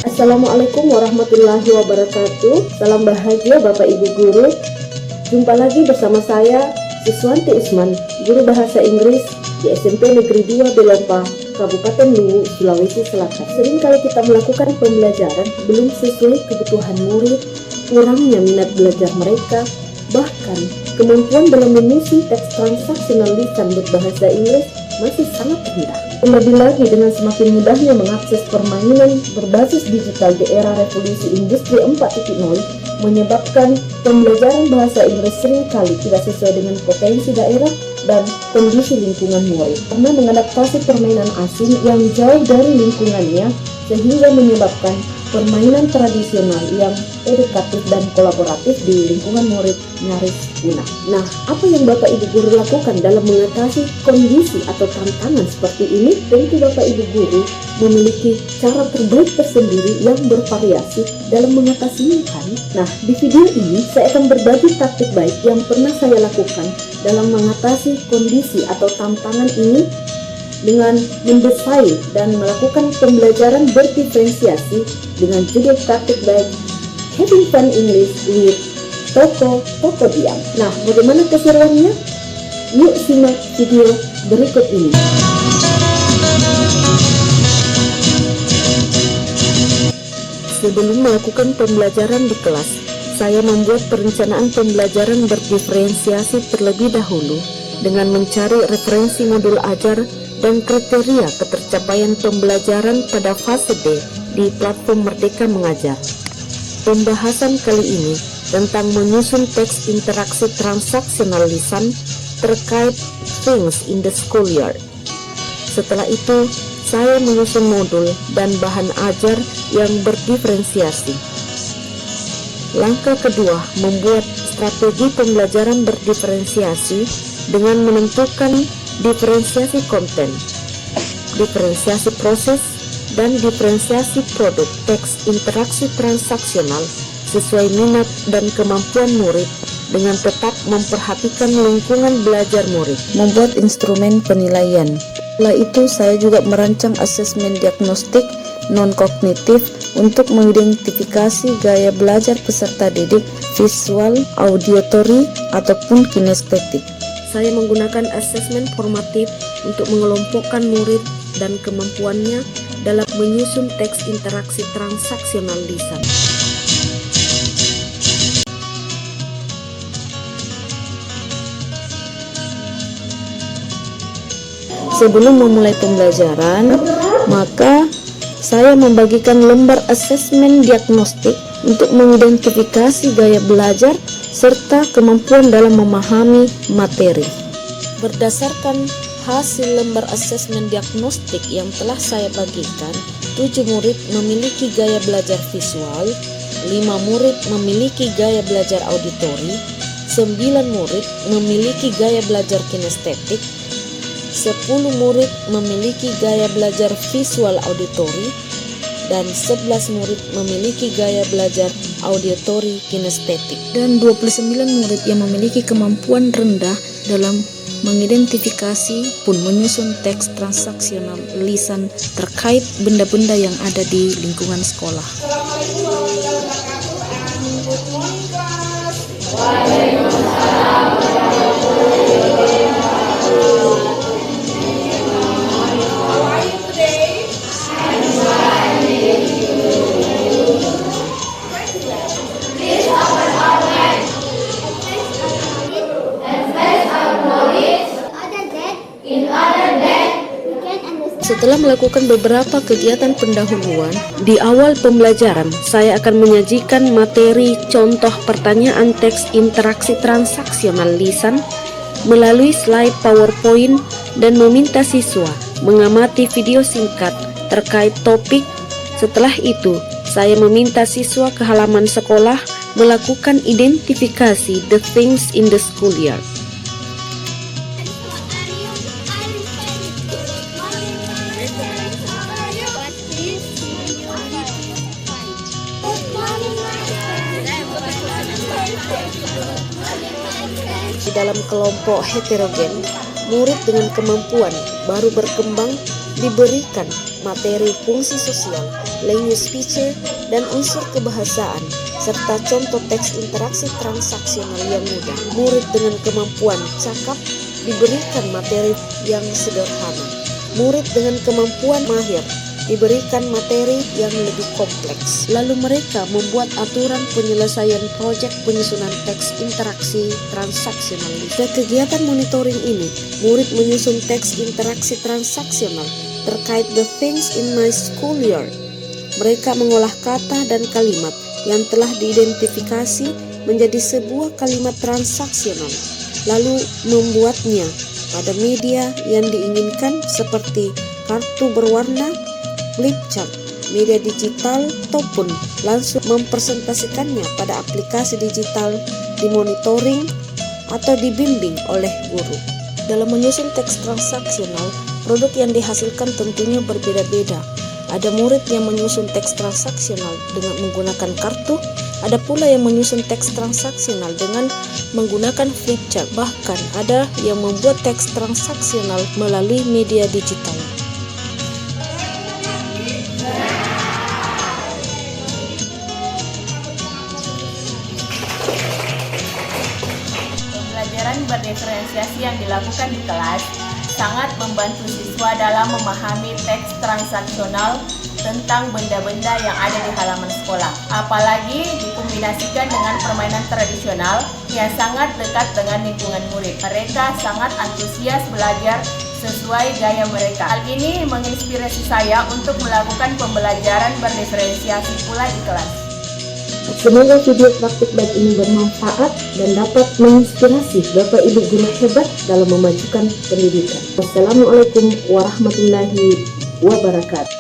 Assalamualaikum warahmatullahi wabarakatuh. Salam bahagia Bapak Ibu Guru. Jumpa lagi bersama saya Siswanti Usman, Guru Bahasa Inggris di SMP Negeri 2 Belopa, Kabupaten Luwu, Sulawesi Selatan. Seringkali kita melakukan pembelajaran belum sesuai kebutuhan murid, kurangnya minat belajar mereka, bahkan kemampuan dalam menyusun teks transaksional lisan berbahasa Inggris masih sangat rendah. Terlebih lagi dengan semakin mudahnya mengakses permainan berbasis digital di era revolusi industri 4.0 menyebabkan pembelajaran bahasa Inggris seringkali tidak sesuai dengan potensi daerah dan kondisi lingkungan murid, karena mengadaptasi permainan asing yang jauh dari lingkungannya sehingga menyebabkan permainan tradisional yang edukatif dan kolaboratif di lingkungan murid nyaris punah. Nah, apa yang Bapak Ibu Guru lakukan dalam mengatasi kondisi atau tantangan seperti ini? Tentu Bapak Ibu Guru memiliki cara terbaik tersendiri yang bervariasi dalam mengatasinya kan? Nah, di video ini saya akan berbagi taktik baik yang pernah saya lakukan dalam mengatasi kondisi atau tantangan ini dengan mendesain dan melakukan pembelajaran berdiferensiasi dengan judul praktik baik Having Fun English with Toko Diam. Nah, bagaimana keseruannya? Yuk simak video berikut ini. Sebelum melakukan pembelajaran di kelas, saya membuat perencanaan pembelajaran berdiferensiasi terlebih dahulu dengan mencari referensi modul ajar dan kriteria ketercapaian pembelajaran pada fase D di platform Merdeka Mengajar. Pembahasan kali ini tentang menyusun teks interaksi transaksional lisan terkait things in the schoolyard. Setelah itu, saya menyusun modul dan bahan ajar yang berdiferensiasi. Langkah kedua, membuat strategi pembelajaran berdiferensiasi dengan menentukan diferensiasi konten, diferensiasi proses, dan diferensiasi produk teks interaksi transaksional sesuai minat dan kemampuan murid dengan tetap memperhatikan lingkungan belajar murid. Membuat instrumen penilaian. Setelah itu saya juga merancang asesmen diagnostik non-kognitif untuk mengidentifikasi gaya belajar peserta didik visual, auditory, ataupun kinestetik. Saya menggunakan asesmen formatif untuk mengelompokkan murid dan kemampuannya dalam menyusun teks interaksi transaksional lisan. Sebelum memulai pembelajaran, maka saya membagikan lembar asesmen diagnostik untuk mengidentifikasi gaya belajar serta kemampuan dalam memahami materi. Berdasarkan hasil lembar asesmen diagnostik yang telah saya bagikan, 7 murid memiliki gaya belajar visual, 5 murid memiliki gaya belajar auditori, 9 murid memiliki gaya belajar kinestetik, 10 murid memiliki gaya belajar visual auditori, dan 11 murid memiliki gaya belajar auditori kinestetik, dan 29 murid yang memiliki kemampuan rendah dalam mengidentifikasi pun menyusun teks transaksional lisan terkait benda-benda yang ada di lingkungan sekolah. Setelah melakukan beberapa kegiatan pendahuluan, di awal pembelajaran saya akan menyajikan materi contoh pertanyaan teks interaksi transaksional lisan melalui slide PowerPoint dan meminta siswa mengamati video singkat terkait topik. Setelah itu, saya meminta siswa ke halaman sekolah melakukan identifikasi the things in the schoolyard. Di dalam kelompok heterogen, murid dengan kemampuan baru berkembang diberikan materi fungsi sosial, language feature, dan unsur kebahasaan, serta contoh teks interaksi transaksional yang mudah. Murid dengan kemampuan cakap diberikan materi yang sederhana. Murid dengan kemampuan mahir diberikan materi yang lebih kompleks. Lalu mereka membuat aturan penyelesaian proyek penyusunan teks interaksi transaksional. Pada kegiatan monitoring ini, murid menyusun teks interaksi transaksional terkait the things in my schoolyard. Mereka mengolah kata dan kalimat yang telah diidentifikasi menjadi sebuah kalimat transaksional, lalu membuatnya pada media yang diinginkan seperti kartu berwarna, flip chart, media digital, ataupun langsung mempresentasikannya pada aplikasi digital, dimonitoring, atau dibimbing oleh guru. Dalam menyusun teks transaksional, produk yang dihasilkan tentunya berbeda-beda. Ada murid yang menyusun teks transaksional dengan menggunakan kartu, ada pula yang menyusun teks transaksional dengan menggunakan flip chart, bahkan ada yang membuat teks transaksional melalui media digital. Pembelajaran berdiferensiasi yang dilakukan di kelas sangat membantu siswa dalam memahami teks transaksional tentang benda-benda yang ada di halaman sekolah. Apalagi dikombinasikan dengan permainan tradisional yang sangat dekat dengan lingkungan murid. Mereka sangat antusias belajar sesuai gaya mereka. Hal ini menginspirasi saya untuk melakukan pembelajaran berdiferensiasi pula di kelas. Semoga video praktik baik ini bermanfaat dan dapat menginspirasi Bapak Ibu guru hebat dalam memajukan pendidikan. Wassalamualaikum warahmatullahi wabarakatuh.